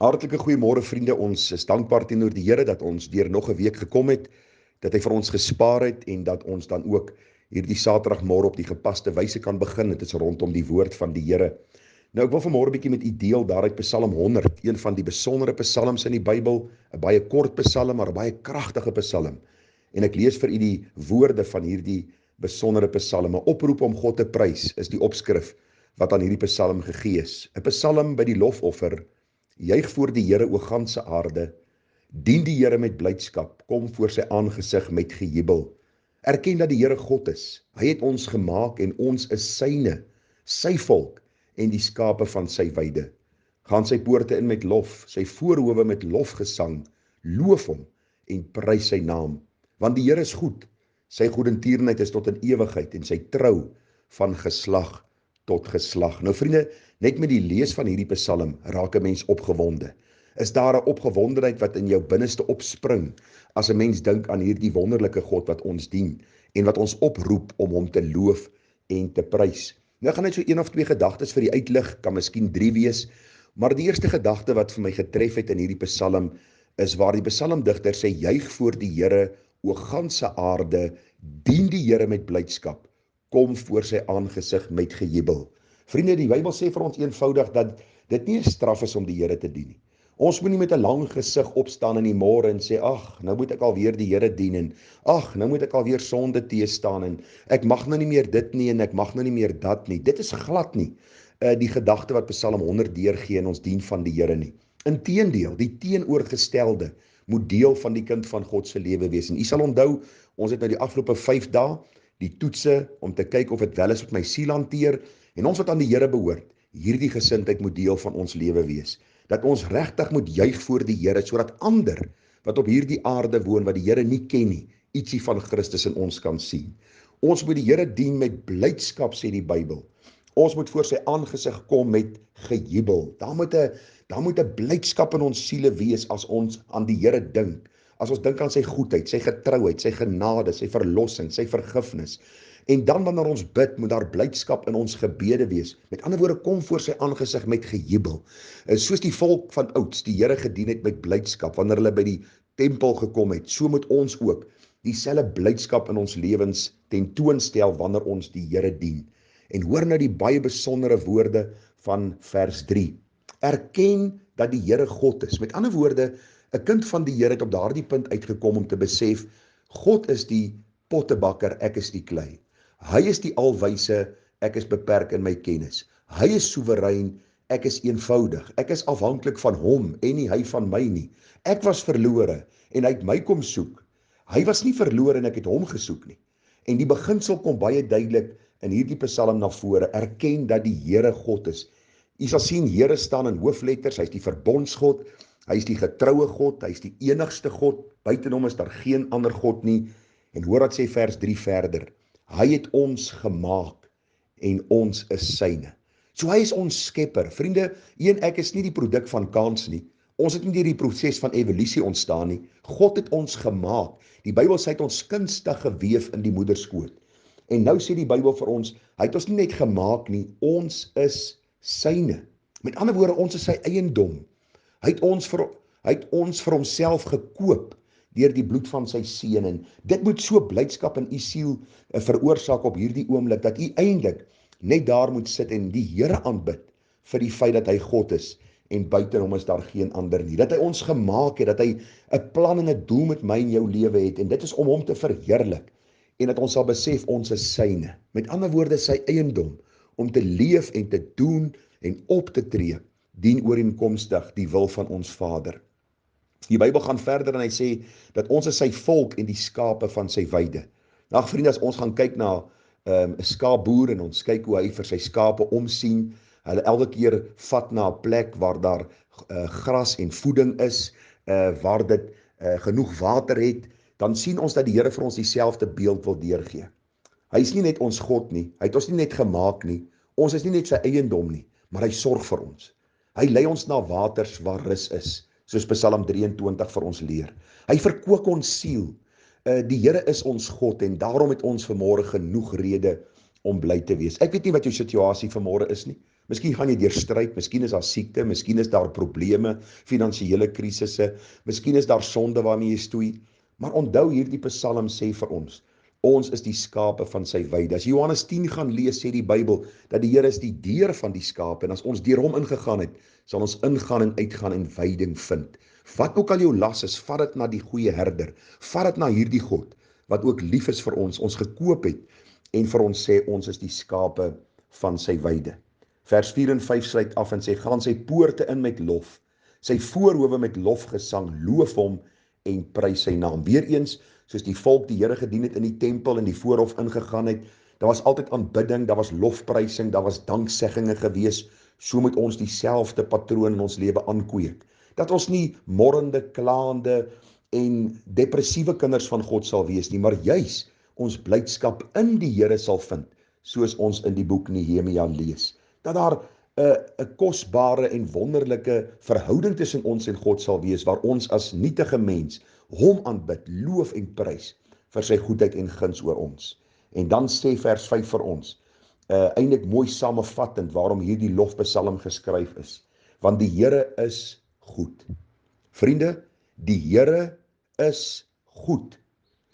Hartlike goeiemôre vriende, ons is dankbaar teenoor die Here dat ons deur nog 'n week gekom het, dat hy vir ons gespaar het en dat ons dan ook hierdie Saterdagmôre op die gepaste wyse kan begin. Dit is rondom die woord van die Here. Nou ek wil vanmôre 'n bietjie met u deel daaruit Psalm 100, een van die besondere psalms in die Bybel, 'n baie kort psalm, maar 'n baie kragtige psalm. En ek lees vir u die woorde van hierdie besondere psalm. 'n Oproep om God te prys is die opskrif wat aan hierdie psalm gegee is. 'n Psalm by die lofoffer. Juig voor die Here o ganse aarde, dien die Here met blydskap, kom voor sy aangesig met gejubel. Erken dat die Here God is. Hy het ons gemaak en ons is syne, sy volk en die skape van sy weide. Gaan sy poorte in met lof, sy voorhowe met lofgesang, loof hom en prys sy naam. Want die Here is goed, sy goedertierenheid is tot in ewigheid en sy trou van geslag tot geslag. Nou vriende, net met die lees van hierdie psalm raak 'n mens opgewonde. Is daar 'n opgewondenheid wat in jou binneste opspring as 'n mens dink aan hierdie wonderlike God wat ons dien en wat ons oproep om hom te loof en te prys. Nou gaan net so een of twee gedagtes vir die uitlig, kan miskien 3 wees, maar die eerste gedagte wat vir my getref het in hierdie psalm is waar die psalmdigter sê: juig voor die Here o ganse aarde, dien die Here met blydskap, kom voor sy aangesig met gejubel. Vriende, die Bybel sê vir ons eenvoudig dat dit nie 'n straf is om die Here te dien nie. Ons moet nie met 'n lang gesig opstaan in die môre en sê, ag, nou moet ek alweer die Here dien en ag, nou moet ek alweer sonde teestaan en ek mag nou nie meer dit nie en ek mag nou nie meer dat nie. Dit is glad nie die gedagte wat Psalm 100 deurgee in ons dien van die Here nie. Inteendeel, die teenoorgestelde moet deel van die kind van God se lewe wees. En u sal onthou, ons het nou die afgelope 5 dae die toetse om te kyk of dit wel is wat my siel hanteer, en ons wat aan die Here behoort, hierdie gesindheid moet deel van ons lewe wees. Dat ons regtig moet juig voor die Here, sodat ander wat op hierdie aarde woon, wat die Here nie ken nie, ietsie van Christus in ons kan sien. Ons moet die Here dien met blydskap, sê die Bybel. Ons moet voor sy aangesig kom met gejubel. Daar moet 'n blydskap in ons siele wees as ons aan die Here dink. As ons dink aan sy goedheid, sy getrouheid, sy genade, sy verlossing, sy vergifnis. En dan wanneer ons bid, moet daar blydskap in ons gebede wees. Met ander woorde, kom voor sy aangesig met gejubel. Soos die volk van ouds die Here gedien het met blydskap, wanneer hulle by die tempel gekom het, so moet ons ook dieselfde blydskap in ons lewens tentoonstel wanneer ons die Here dien. En hoor nou die baie besondere woorde van vers 3. Erken dat die Here God is. Met ander woorde, 'n kind van die Here het op daardie punt uitgekom om te besef, God is die pottebakker, ek is die klei. Hy is die alwyse, ek is beperk in my kennis. Hy is soewerein, ek is eenvoudig. Ek is afhanklik van hom en nie hy van my nie. Ek was verlore en hy het my kom soek. Hy was nie verlore en ek het hom gesoek nie. En die beginsel kom baie duidelik in hierdie psalm na vore. Erken dat die Here God is. U sal sien, Here staan in hoofletters, hy is die verbondsgod, hy is die getroue God, hy is die enigste God, buiten hom is daar geen ander God nie. En hoor wat sê vers 3 verder. Hy het ons gemaak en ons is syne. So hy is ons skepper. Vriende, u en ek is nie die produk van kans nie. Ons het nie deur die proses van evolusie ontstaan nie. God het ons gemaak. Die Bybel sê hy het ons kunstig geweef in die moederskoot. En nou sê die Bybel vir ons, hy het ons nie net gemaak nie, ons is syne. Met ander woorde, ons is sy eiendom. Hy het ons vir homself gekoop deur die bloed van sy seun, en dit moet so blydskap in u siel veroorsaak op hierdie oomblik, dat u eintlik net daar moet sit en die Here aanbid vir die feit dat hy God is, en buiten hom is daar geen ander nie. Dat hy ons gemaak het, dat hy 'n plan en 'n doel met my en jou lewe het, en dit is om hom te verheerlik, en dat ons sal besef ons is syne. Met ander woorde, sy eiendom, om te leef en te doen en op te tree, dien ooreenkomstig die wil van ons Vader. Die Bybel gaan verder en hy sê dat ons is sy volk en die skape van sy weide. Nou vriende, as ons gaan kyk na 'n skaapboer en ons kyk hoe hy vir sy skape omsien, hulle elke keer vat na 'n plek waar daar gras en voeding is, waar dit genoeg water het, dan sien ons dat die Here vir ons dieselfde beeld wil deurgee. Hy is nie net ons God nie, hy het ons nie net gemaak nie, ons is nie net sy eiendom nie, maar hy sorg vir ons. Hy lei ons na waters waar rus is, soos Psalm 23 vir ons leer. Hy verkoop ons siel. Die Here is ons God en daarom het ons vanmôre genoeg rede om bly te wees. Ek weet nie wat jou situasie vanmôre is nie. Miskien gaan jy deur stryd, miskien is daar siekte, miskien is daar probleme, finansiële krisisse, miskien is daar sonde waarmee jy stoei. Maar onthou hierdie Psalm sê vir ons is die skape van sy weide. As jy Johannes 10 gaan lees, sê die Bybel dat die Here is die deur van die skape en as ons deur hom ingegaan het, sal ons ingaan en uitgaan en veiding vind. Wat ook al jou las is, vat dit na die goeie herder, vat dit na hierdie God, wat ook lief is vir ons gekoop het en vir ons sê, ons is die skape van sy weide. Vers 4 en 5 sluit af en sê, gaan sy poorte in met lof, sy voorhowe met lofgesang, loof hom en prys sy naam. Weereens, soos die volk die Here gedien het in die tempel en die voorhof ingegaan het, daar was altyd aanbidding, daar was lofprysing, daar was dankseggings gewees. So moet ons dieselfde patroon in ons lewe aankweek. Dat ons nie morrende, klaande en depressiewe kinders van God sal wees nie, maar juis ons blydskap in die Here sal vind, soos ons in die boek Nehemia lees. Dat daar 'n kosbare en wonderlike verhouding tussen ons en God sal wees, waar ons as nietige mens hom aanbid, loof en prys vir sy goedheid en guns oor ons. En dan sê vers 5 vir ons, eintlik mooi samevattend waarom hierdie lofpsalm geskryf is. Want die Here is goed. Vriende, die Here is goed.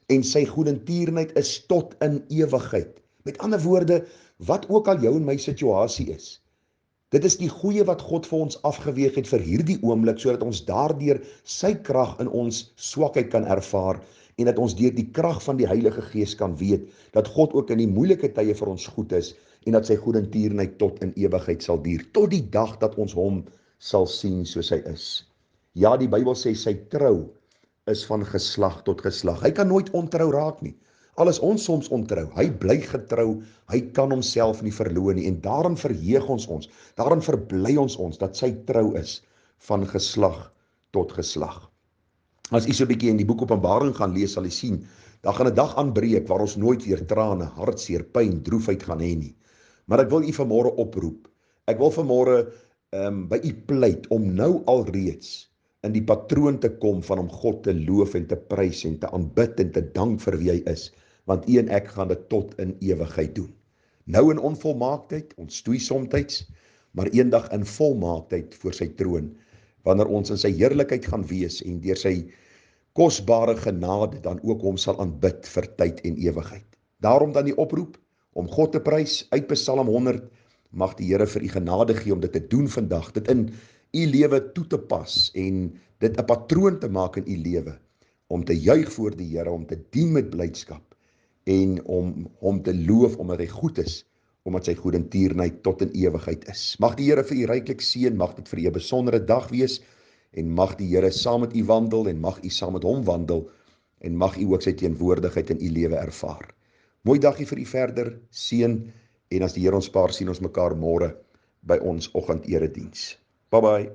En sy goedertierenheid is tot in ewigheid. Met ander woorde, wat ook al jou en my situasie is, dit is die goeie wat God vir ons afgeweeg het vir hierdie oomblik, sodat ons daardeur sy krag in ons swakheid kan ervaar, en dat ons deur die krag van die Heilige Gees kan weet, dat God ook in die moeilike tye vir ons goed is, en dat sy goedertierenheid tot in ewigheid sal duur, tot die dag dat ons hom sal sien soos hy is. Ja, die Bybel sê sy trou is van geslag tot geslag. Hy kan nooit ontrou raak nie. Al is ons soms ontrou, hy bly getrou, hy kan homself nie verloon nie, en daarin verheug ons, daarin verbly ons dat sy trou is van geslag tot geslag. As jy so 'n bietjie in die boek Openbaring gaan lees, sal jy sien, daar gaan 'n dag aanbreek waar ons nooit weer trane, hartseer, pyn, droefheid gaan hê nie. Maar ek wil u vanmôre oproep. Ek wil vanmôre by u pleit om nou alreeds in die patroon te kom van om God te loof en te prys en te aanbid en te dank vir wie hy is, want u en ek gaan dit tot in ewigheid doen. Nou in onvolmaaktheid, ons stoei somtyds, maar eendag in volmaaktheid voor sy troon, wanneer ons in sy heerlikheid gaan wees en deur sy kosbare genade dan ook hom sal aanbid vir tyd en ewigheid. Daarom dan die oproep om God te prys uit Psalm 100, mag die Here vir u genade gee om dit te doen vandag, dit in u lewe toe te pas en dit 'n patroon te maak in u lewe, om te juig voor die Here, om te dien met blydskap en om hom te loof omdat hy goed is, omdat sy goedertierenheid tot in ewigheid is. Mag die Here vir u ryklik seën, mag dit vir u 'n besondere dag wees en mag die Here saam met u wandel en mag u saam met hom wandel en mag u ook sy teenwoordigheid in u lewe ervaar. Mooi dagie vir u verder, seën, en as die Here ons spaar, sien ons mekaar môre by ons oggendediens. Bye bye.